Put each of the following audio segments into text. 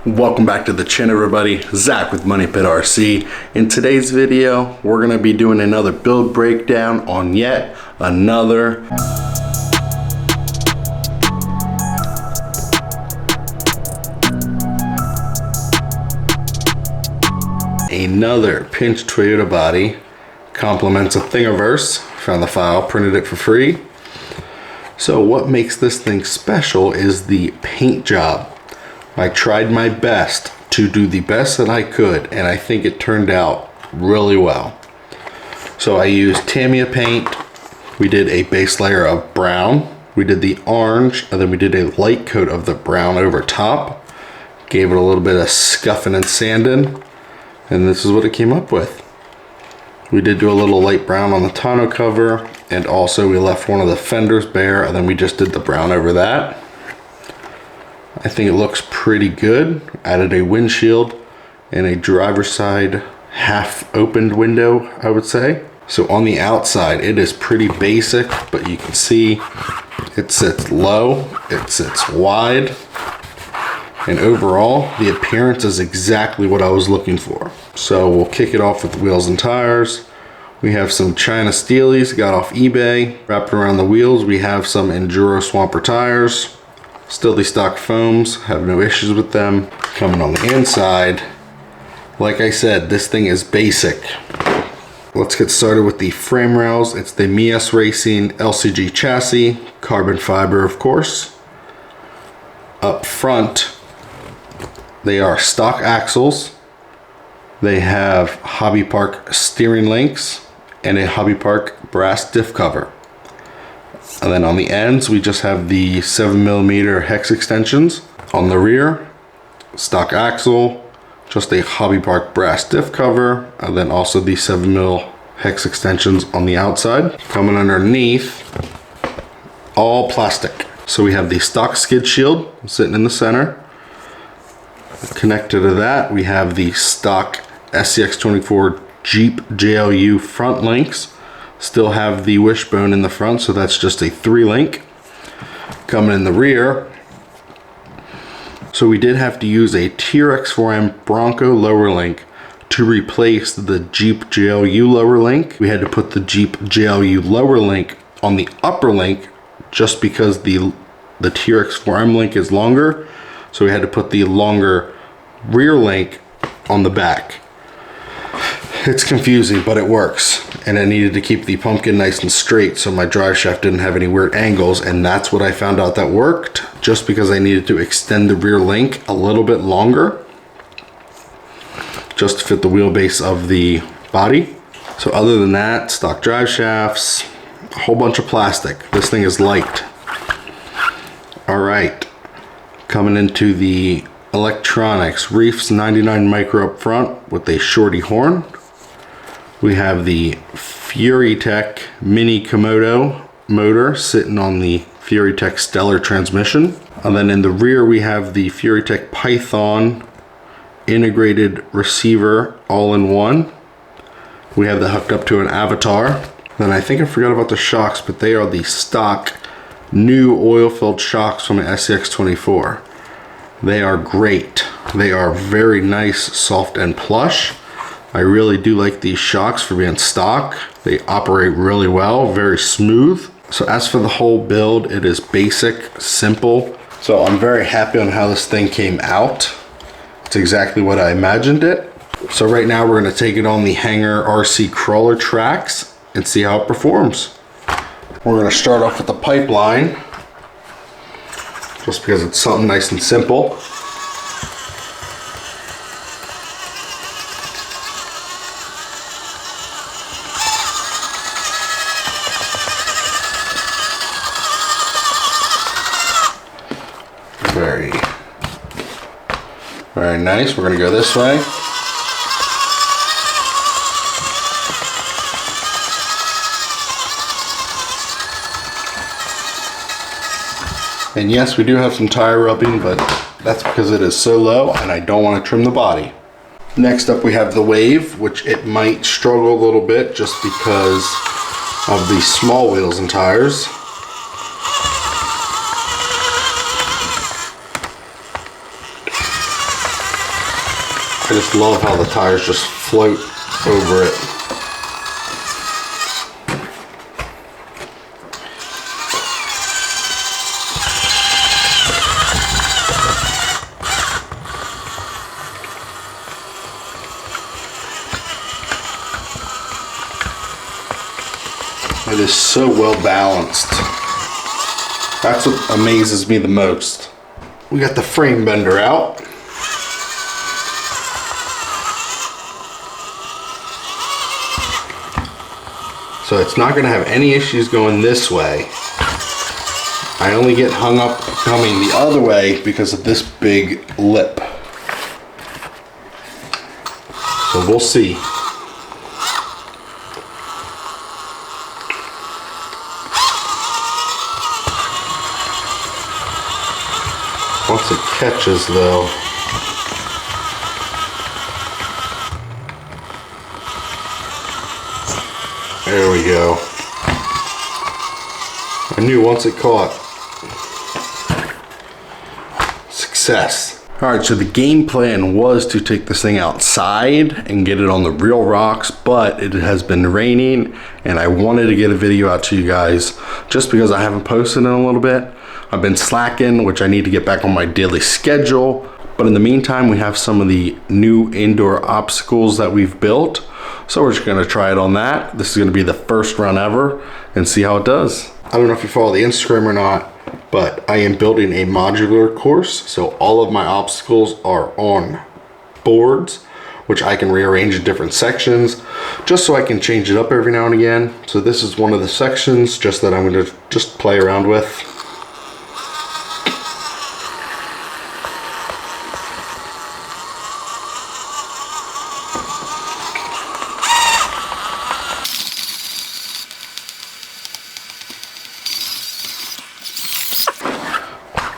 Welcome back to the channel, everybody. Zach with Money Pit RC. In today's video, we're going to be doing another build breakdown on yet another pinched Toyota body. Compliments a Thingiverse. Found the file, printed it for free. So what makes this thing special is the paint job. I tried my best to do the best that I could, and I think it turned out really well. So I used Tamiya paint. We did a base layer of brown. We did the orange, and then we did a light coat of the brown over top. Gave it a little bit of scuffing and sanding, and this is what it came up with. We did do a little light brown on the tonneau cover, and also we left one of the fenders bare, and then we just did the brown over that. I think it looks pretty good. Added a windshield and a driver's side half opened window, I would say. So on the outside, it is pretty basic, but you can see it sits low, it sits wide, and overall, the appearance is exactly what I was looking for. So we'll kick it off with the wheels and tires. We have some China Steelies, got off eBay. Wrapped around the wheels, we have some Enduro Swamper tires. Still the stock foams, have no issues with them. Coming on the inside, like I said, this thing is basic. Let's get started with the frame rails. It's the Mies Racing LCG chassis, carbon fiber of course. Up front, they are stock axles. They have Hobby Park steering links and a Hobby Park brass diff cover. And then on the ends, we just have the 7mm hex extensions. On the rear, stock axle, just a Hobby Park brass diff cover, and then also the 7mm hex extensions on the outside. Coming underneath, all plastic. So we have the stock skid shield sitting in the center. Connected to that, we have the stock SCX24 Jeep JLU front links. Still have the wishbone in the front, so that's just a 3-link. Coming in the rear, so we did have to use a TRX4M Bronco lower link to replace the Jeep JLU lower link. We had to put the Jeep JLU lower link on the upper link just because the TRX4M link is longer, so we had to put the longer rear link on the back. It's confusing, but it works. And I needed to keep the pumpkin nice and straight so my drive shaft didn't have any weird angles, and that's what I found out that worked, just because I needed to extend the rear link a little bit longer just to fit the wheelbase of the body. So other than that, stock drive shafts, a whole bunch of plastic. This thing is light. All right, coming into the electronics, Reefs 99 micro up front with a shorty horn. We have the FuriTech Mini Komodo motor sitting on the FuriTech Stellar transmission. And then in the rear we have the FuriTech Python integrated receiver all-in-one. We have that hooked up to an Avatar. Then I think I forgot about the shocks, but they are the stock new oil-filled shocks from the SCX24. They are great. They are very nice, soft, and plush. I really do like these shocks for being stock. They operate really well, very smooth. So as for the whole build, it is basic, simple. So I'm very happy on how this thing came out. It's exactly what I imagined it. So right now we're gonna take it on the Hanger RC crawler tracks and see how it performs. We're gonna start off with the pipeline, just because it's something nice and simple. Very nice. We're gonna go this way. And yes, we do have some tire rubbing, but that's because it is so low and I don't want to trim the body. Next up we have the Wave, which it might struggle a little bit just because of the small wheels and tires. I just love how the tires just float over it. It is so well balanced. That's what amazes me the most. We got the frame bender out. So it's not going to have any issues going this way. I only get hung up coming the other way because of this big lip. So we'll see. Once it catches though, there we go. I knew once it caught. Success. Alright, so the game plan was to take this thing outside and get it on the real rocks, but it has been raining and I wanted to get a video out to you guys just because I haven't posted in a little bit. I've been slacking, which I need to get back on my daily schedule. But in the meantime, we have some of the new indoor obstacles that we've built. So we're just gonna try it on that. This is gonna be the first run ever and see how it does. I don't know if you follow the Instagram or not, but I am building a modular course. So all of my obstacles are on boards, which I can rearrange in different sections, just so I can change it up every now and again. So this is one of the sections just that I'm gonna just play around with.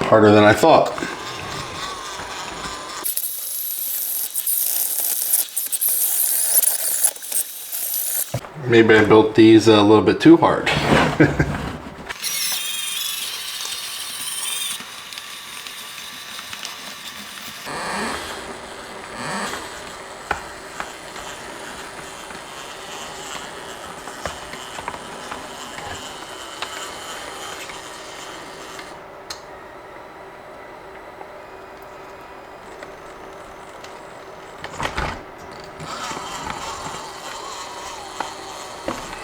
Harder than I thought. Maybe I built these a little bit too hard.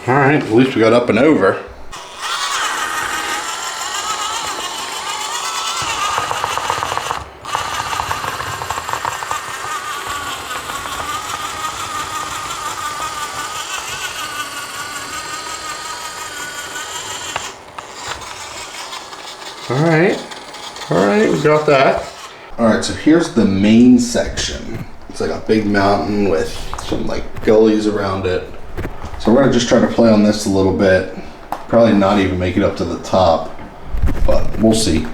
All right, at least we got up and over. All right, we got that. All right, so here's the main section. It's like a big mountain with some like gullies around it. So we're gonna just try to play on this a little bit. Probably not even make it up to the top, but we'll see.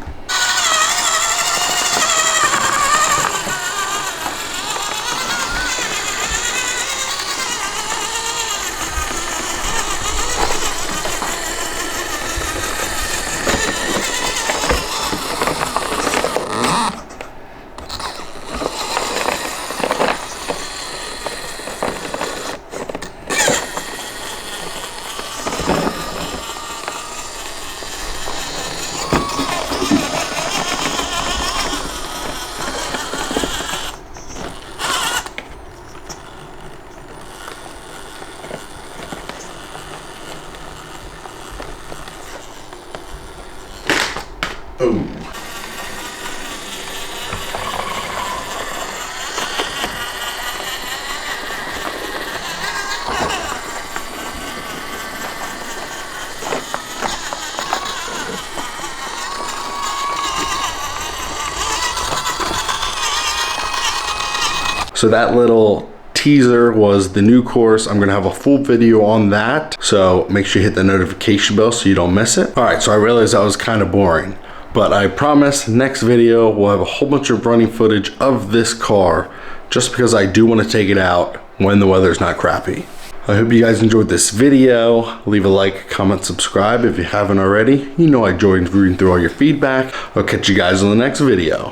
Oh. So that little teaser was the new course. I'm gonna have a full video on that. So make sure you hit the notification bell so you don't miss it. All right, so I realized that was kind of boring, but I promise next video we'll have a whole bunch of running footage of this car just because I do want to take it out when the weather's not crappy. I hope you guys enjoyed this video. Leave a like, comment, subscribe if you haven't already. You know I enjoyed reading through all your feedback. I'll catch you guys in the next video.